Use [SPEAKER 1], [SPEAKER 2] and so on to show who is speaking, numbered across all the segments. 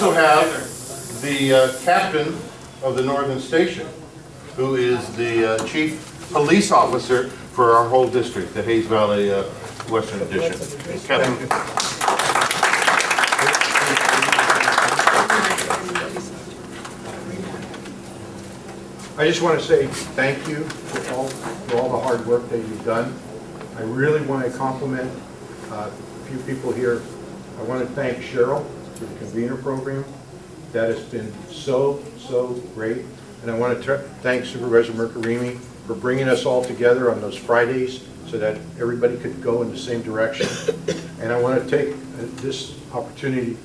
[SPEAKER 1] also have the captain of the Northern Station, who is the chief police officer for our whole district, the Hayes Valley Western Addition. Captain.
[SPEAKER 2] I just want to say thank you for all the hard work that you've done. I really want to compliment a few people here. I want to thank Cheryl for the convener program. That has been so great. And I want to thank Supervisor Mercarini for bringing us all together on those Fridays so that everybody could go in the same direction. And I want to take this opportunity to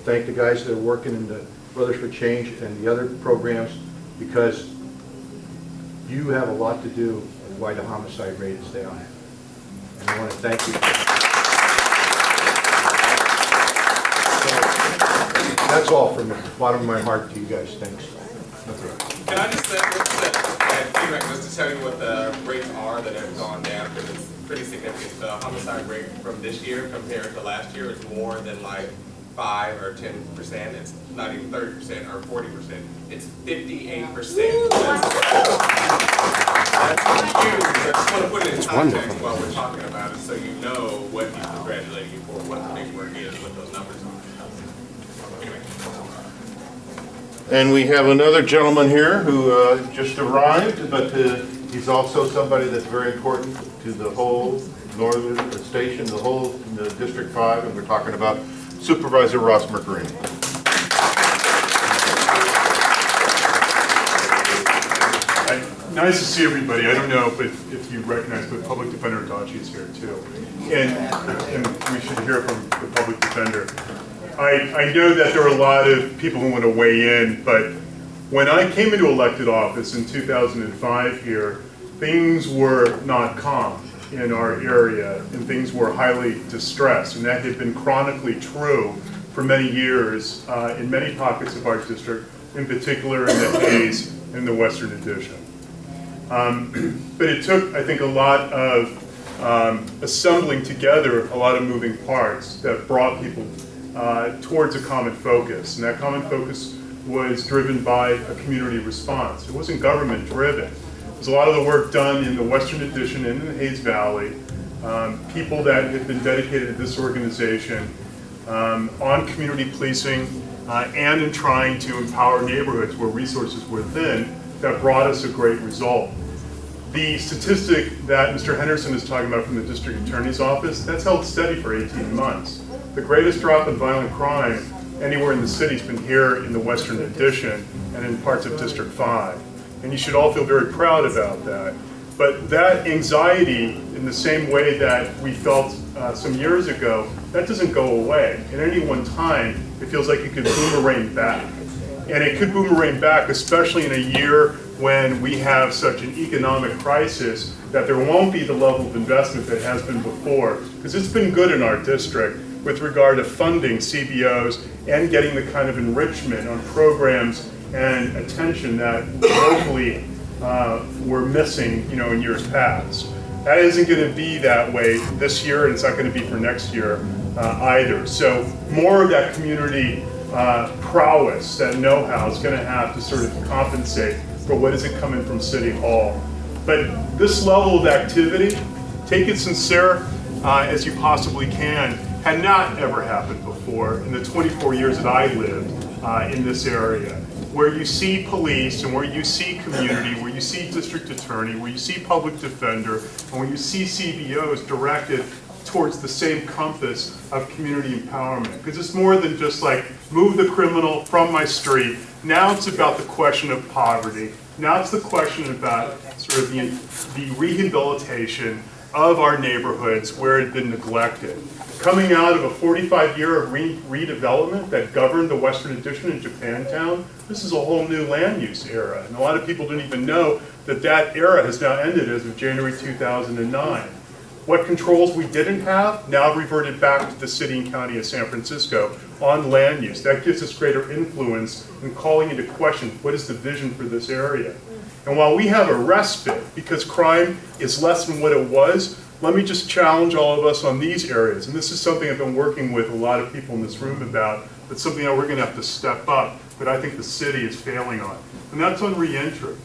[SPEAKER 2] thank the guys that are working in the Brothers for Change and the other programs, because you have a lot to do with why the homicide rate is down. And I want to thank you. So, that's all from the bottom of my heart to you guys. Thanks.
[SPEAKER 3] Can I just say, feedback just to tell you what the rates are that have gone down, because it's pretty significant. The homicide rate from this year compared to last year is more than like 5 or 10%. It's not even 30% or 40%. It's 58%. That's huge. I just want to put it in context while we're talking about it, so you know what he's congratulating you for, what the big work is, what those numbers are. Anyway.
[SPEAKER 1] And we have another gentleman here who just arrived, but he's also somebody that's very important to the whole Northern Station, the District 5, and we're talking about Supervisor Ross Mercarini.
[SPEAKER 4] Nice to see everybody. I don't know if you recognize, but Public Defender Adachi is here too. And we should hear from the Public Defender. I know that there are a lot of people who want to weigh in, but when I came into elected office in 2005 here, things were not calm in our area, and things were highly distressed, and that had been chronically true for many years in many pockets of our district, in particular in the Hayes and the Western Addition. But it took, I think, a lot of assembling together a lot of moving parts that brought people towards a common focus, and that common focus was driven by a community response. It wasn't government driven. There's a lot of the work done in the Western Addition and in the Hayes Valley, people that have been dedicated to this organization on community policing and in trying to empower neighborhoods where resources were thin, that brought us a great result. The statistic that Mr. Henderson is talking about from the District Attorney's Office, that's held steady for 18 months. The greatest drop in violent crime anywhere in the city has been here in the Western Addition and in parts of District 5. And you should all feel very proud about that. But that anxiety, in the same way that we felt some years ago, that doesn't go away. At any one time, it feels like it could boomerang back. And it could boomerang back, especially in a year when we have such an economic crisis, that there won't be the level of investment that has been before. Because it's been good in our district with regard to funding CBOs and getting the kind of enrichment on programs and attention that locally were missing, in years past. That isn't going to be that way this year, and it's not going to be for next year either. So more of that community prowess, that know-how is going to have to sort of compensate for what isn't coming from City Hall. But this level of activity, take it sincere as you possibly can, had not ever happened before in the 24 years that I lived in this area, where you see police and where you see community, where you see district attorney, where you see public defender, and where you see CBOs directed towards the same compass of community empowerment. Because it's more than just like, move the criminal from my street. Now it's about the question of poverty. Now it's the question about sort of the rehabilitation of our neighborhoods where it had been neglected. Coming out of a 45-year of redevelopment that governed the Western Addition in Japantown, this is a whole new land use era. And a lot of people didn't even know that that era has now ended as of January 2009. What controls we didn't have now reverted back to the city and county of San Francisco on land use. That gives us greater influence in calling into question what is the vision for this area. And while we have a respite because crime is less than what it was, let me just challenge all of us on these areas. And this is something I've been working with a lot of people in this room about That's something that we're gonna have to step up, but I think the city is failing on. And that's on reentry.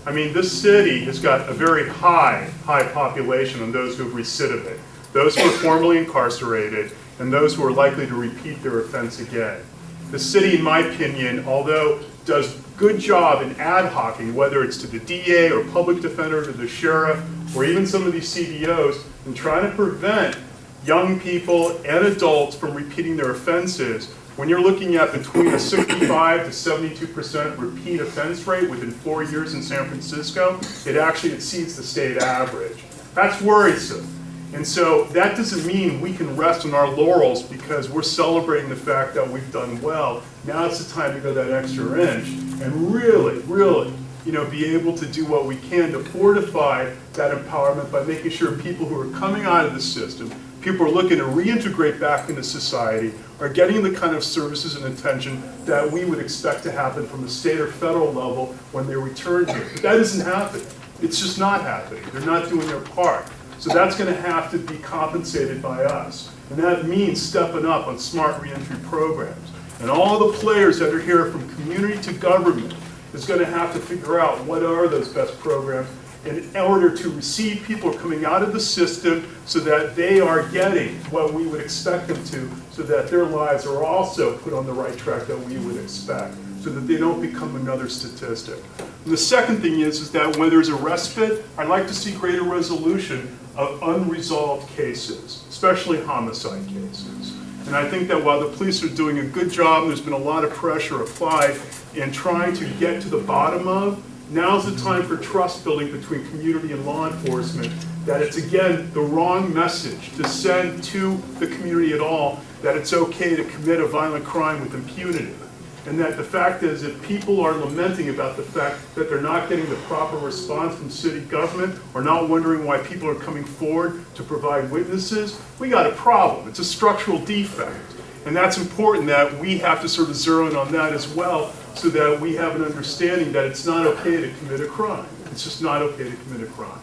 [SPEAKER 4] I mean, this city has got a very high population on those who have recidivate, those who are formerly incarcerated, and those who are likely to repeat their offense again. The city, in my opinion, although does a good job in ad hocing, whether it's to the DA or public defender or the sheriff, or even some of these CDOs, in trying to prevent young people and adults from repeating their offenses, when you're looking at between a 65 to 72% repeat offense rate within 4 years in San Francisco, it actually exceeds the state average. That's worrisome. And so that doesn't mean we can rest on our laurels because we're celebrating the fact that we've done well. Now it's the time to go that extra inch and really, be able to do what we can to fortify that empowerment by making sure people who are coming out of the system, people who are looking to reintegrate back into society, are getting the kind of services and attention that we would expect to happen from the state or federal level when they return here. But that isn't happening. It's just not happening. They're not doing their part. So that's going to have to be compensated by us. And that means stepping up on smart reentry programs. And all the players that are here from community to government is going to have to figure out what are those best programs in order to receive people coming out of the system so that they are getting what we would expect them to, so that their lives are also put on the right track that we would expect, so that they don't become another statistic. And the second thing is that when there's a respite, I'd like to see greater resolution of unresolved cases, especially homicide cases. And I think that while the police are doing a good job, there's been a lot of pressure applied in trying to get to the bottom of, now's the time for trust building between community and law enforcement, that it's again the wrong message to send to the community at all that it's okay to commit a violent crime with impunity. And that the fact is, if people are lamenting about the fact that they're not getting the proper response from city government, or not wondering why people are coming forward to provide witnesses, we got a problem. It's a structural defect. And that's important that we have to sort of zero in on that as well, so that we have an understanding that it's not okay to commit a crime. It's just not okay to commit a crime.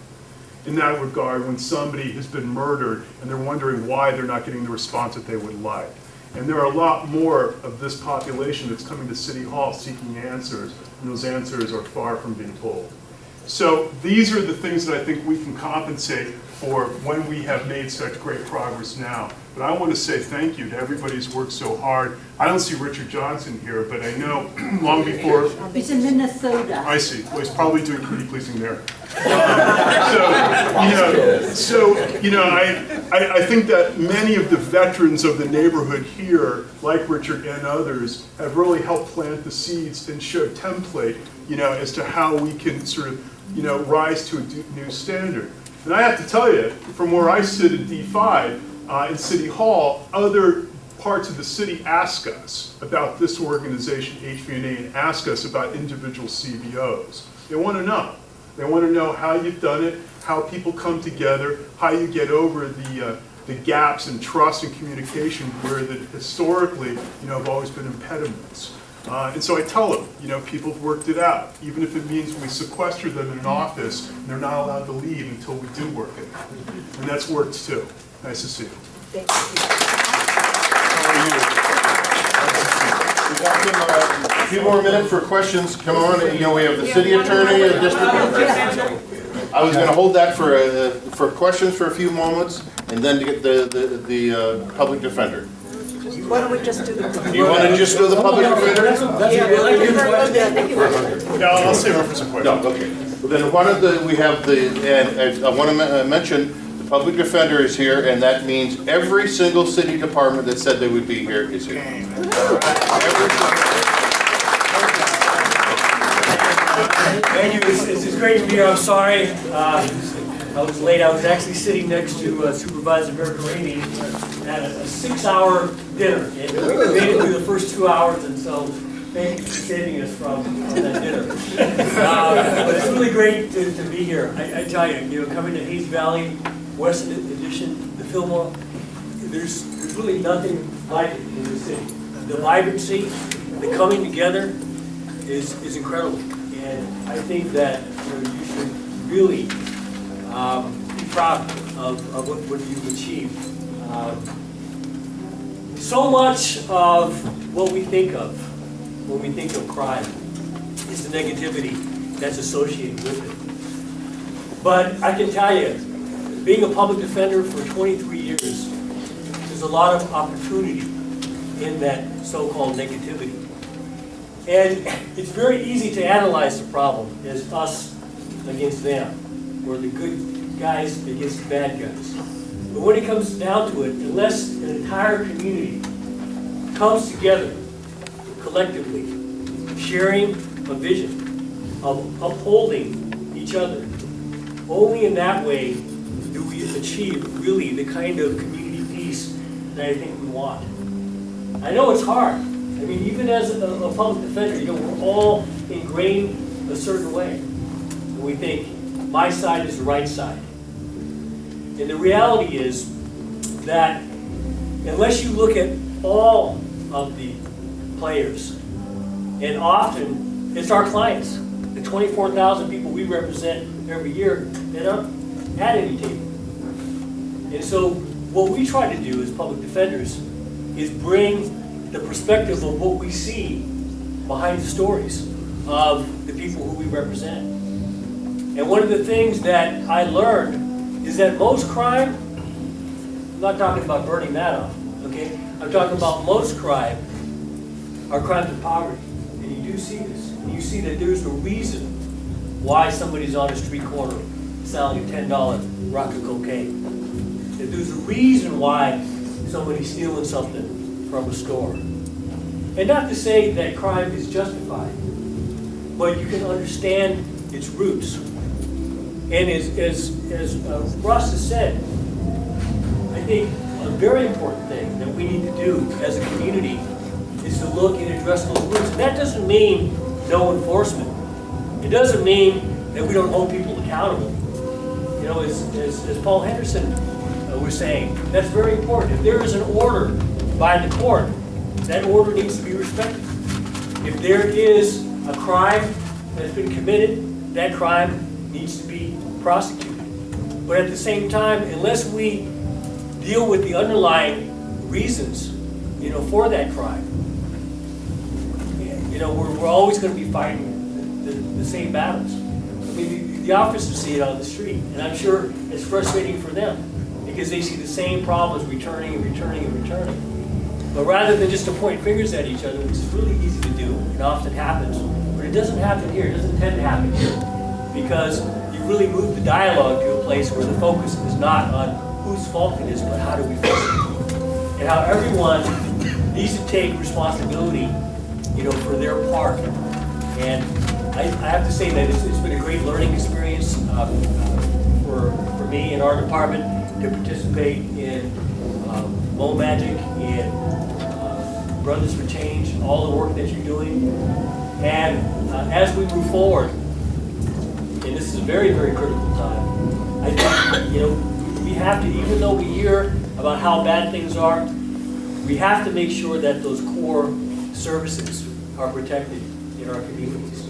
[SPEAKER 4] In that regard, when somebody has been murdered and they're wondering why they're not getting the response that they would like. And there are a lot more of this population that's coming to City Hall seeking answers, and those answers are far from being told. So these are the things that I think we can compensate for when we have made such great progress now. But I want to say thank you to everybody who's worked so hard. I don't see Richard Johnson here, but I know long before...
[SPEAKER 5] He's in Minnesota.
[SPEAKER 4] I see. Well, he's probably doing pretty pleasing there. I think that many of the veterans of the neighborhood here, like Richard and others, have really helped plant the seeds and show template, as to how we can sort of, rise to a new standard. And I have to tell you, from where I sit at D5 in City Hall, other parts of the city ask us about this organization, HVNA, and ask us about individual CBOs. They want to know. They want to know how you've done it, how people come together, how you get over the gaps in trust and communication where that historically, have always been impediments. And so I tell them, people have worked it out, even if it means we sequester them in an office and they're not allowed to leave until we do work it. And that's worked too. Nice to see you.
[SPEAKER 5] Thank you.
[SPEAKER 1] How are you? We got a few more minutes for questions. Come on, we have the city attorney, the district attorney. I was going to hold that for questions for a few moments, and then to get the public defender.
[SPEAKER 5] Why don't we just do the...
[SPEAKER 1] Do you want to just do the public defender?
[SPEAKER 4] Yeah, I'll stay over for some questions.
[SPEAKER 1] No, okay. Well, then one of the, we have the, and I want to mention, the public defender is here, and that means every single city department that said they would be here is here.
[SPEAKER 6] Thank you. It's great to be here. I'm sorry I was late. I was actually sitting next to Supervisor Mercarini at a 6-hour dinner. And we made it through the first 2 hours, and so thank you for saving us from that dinner. But it's really great to be here. I tell you, coming to Hayes Valley, Western Edition, the Fillmore, there's really nothing like it in the city. The vibrancy, the coming together is incredible. And I think that you should really be proud of what you've achieved. So much of what we think of when we think of crime is the negativity that's associated with it. But I can tell you, being a public defender for 23 years, there's a lot of opportunity in that so-called negativity. And it's very easy to analyze the problem as us against them, or the good guys against the bad guys. But when it comes down to it, unless an entire community comes together collectively, sharing a vision of upholding each other, only in that way do we achieve really the kind of community peace that I think we want. I know it's hard. I mean, even as a public defender, you know, we're all ingrained a certain way. And we think, my side is the right side. And the reality is that unless you look at all of the players, and often it's our clients, the 24,000 people we represent every year, they don't at any table. And so what we try to do as public defenders is bring the perspective of what we see behind the stories of the people who we represent. And one of the things that I learned is that most crime, I'm not talking about burning that off, okay? I'm talking about most crime are crimes of poverty. And you do see this. And you see that there's a reason why somebody's on a street corner selling a $10 rock of cocaine. That there's a reason why somebody's stealing something from a store. And not to say that crime is justified, but you can understand its roots. And as Russ has said, I think a very important thing that we need to do as a community is to look and address those roots. And that doesn't mean no enforcement. It doesn't mean that we don't hold people accountable. You know, as Paul Henderson was saying, that's very important. If there is an order by the court, that order needs to be respected. If there is a crime that's been committed, that crime needs to be prosecuted. But at the same time, unless we deal with the underlying reasons, you know, for that crime, you know, we're always going to be fighting the same battles. I mean, the officers see it on the street, and I'm sure it's frustrating for them because they see the same problems returning and returning and returning. But rather than just to point fingers at each other, which is really easy to do, it often happens, but it doesn't happen here. It doesn't tend to happen here because you really move the dialogue to a place where the focus is not on whose fault it is, but how do we fix it? And how everyone needs to take responsibility, you know, for their part. And I have to say that it's been a great learning experience for me and our department to participate in Mo Magic and Brothers for Change, all the work that you're doing. And as we move forward, and this is a very, very critical time, I think, you know, we have to, even though we hear about how bad things are, we have to make sure that those core services are protected in our communities.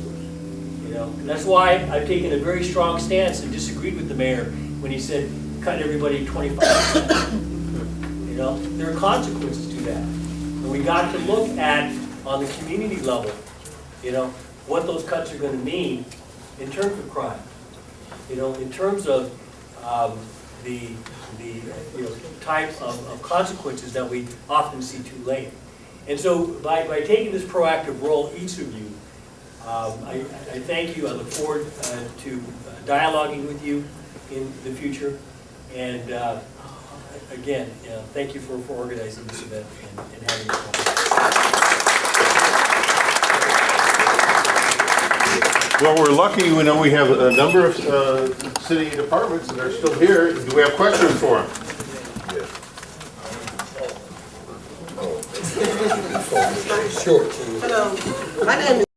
[SPEAKER 6] You know, and that's why I've taken a very strong stance and disagreed with the mayor when he said cut everybody 25%. You know, there are consequences to that, and we got to look at on the community level, you know, what those cuts are going to mean in terms of crime. You know, in terms of the you know, type of consequences that we often see too late. And so by taking this proactive role, each of you, I thank you. I look forward to dialoguing with you in the future. And again, thank you for organizing this event and having this.
[SPEAKER 1] Well, we're lucky, you know, we have a number of city departments that are still here. Do we have questions for them?
[SPEAKER 7] Hello, my name is